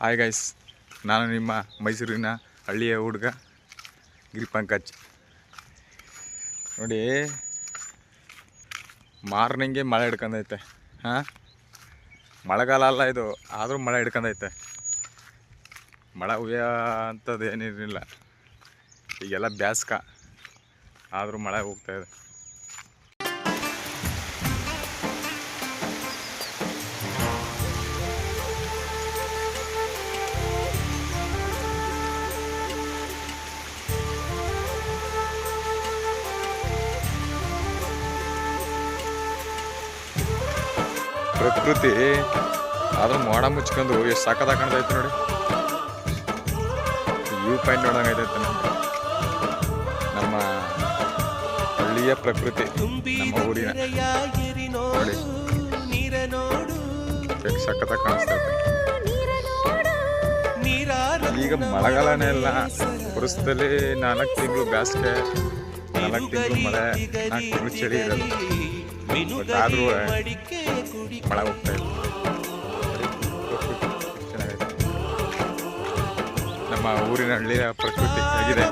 Hi guys, ನಾನು ನಿಮ್ಮ ಮೈಸೂರಿನ ಹಳ್ಳಿಯ ಹುಡುಗ ಗಿರಿ ಪಂಕಜ್. ನೋಡಿ, ಮಾರ್ನಿಂಗೆ ಮಳೆ ಹಿಡ್ಕೊಂಡೈತೆ. ಮಳೆಗಾಲ ಅಲ್ಲ ಇದು, ಆದರೂ ಮಳೆ ಹಿಡ್ಕೊಂಡೈತೆ. ಮಳೆ ಹುಯ್ಯ ಅಂಥದ್ದು ಏನಿರಲಿಲ್ಲ, ಈಗೆಲ್ಲ ಬ್ಯಾಸ್ಕ, ಆದರೂ ಮಳೆ ಹೋಗ್ತಾಯಿದೆ. ಪ್ರಕೃತಿ ಆದ್ರೂ ಮೋಡ ಮುಚ್ಕೊಂಡು ಎಷ್ಟು ಸಾಕದ ಕಾಣ್ತೈತೆ ನೋಡಿ. ವ್ಯೂ ಪಾಯಿಂಟ್ ನೋಡಂಗೈತೈತೆ ನಮ್ಮ ಹಳ್ಳಿಯ ಪ್ರಕೃತಿ, ನಮ್ಮ ಊರಿನ ನೋಡಿ. ಸಖತ್ತ ಕಾಣಿಸ್ತೈತೆ. ಈಗ ಮಳೆಗಾಲನೇ ಇಲ್ಲ, ವರ್ಷದಲ್ಲಿ 4 ತಿಂಗಳು ಬೇಸಿಗೆ, 4 ತಿಂಗಳು ಮಳೆ, 4 ತಿಂಗಳು ಚಳಿ ಇರೋದು. ಬಟ್ ಆದರೂ ಮಳೆ ಹೋಗ್ತಾ ಇದೆ. ಚೆನ್ನಾಗೈತೆ ನಮ್ಮ ಊರಿನ ಹಳ್ಳಿಯ ಪ್ರಕೃತಿ ಆಗಿದೆ.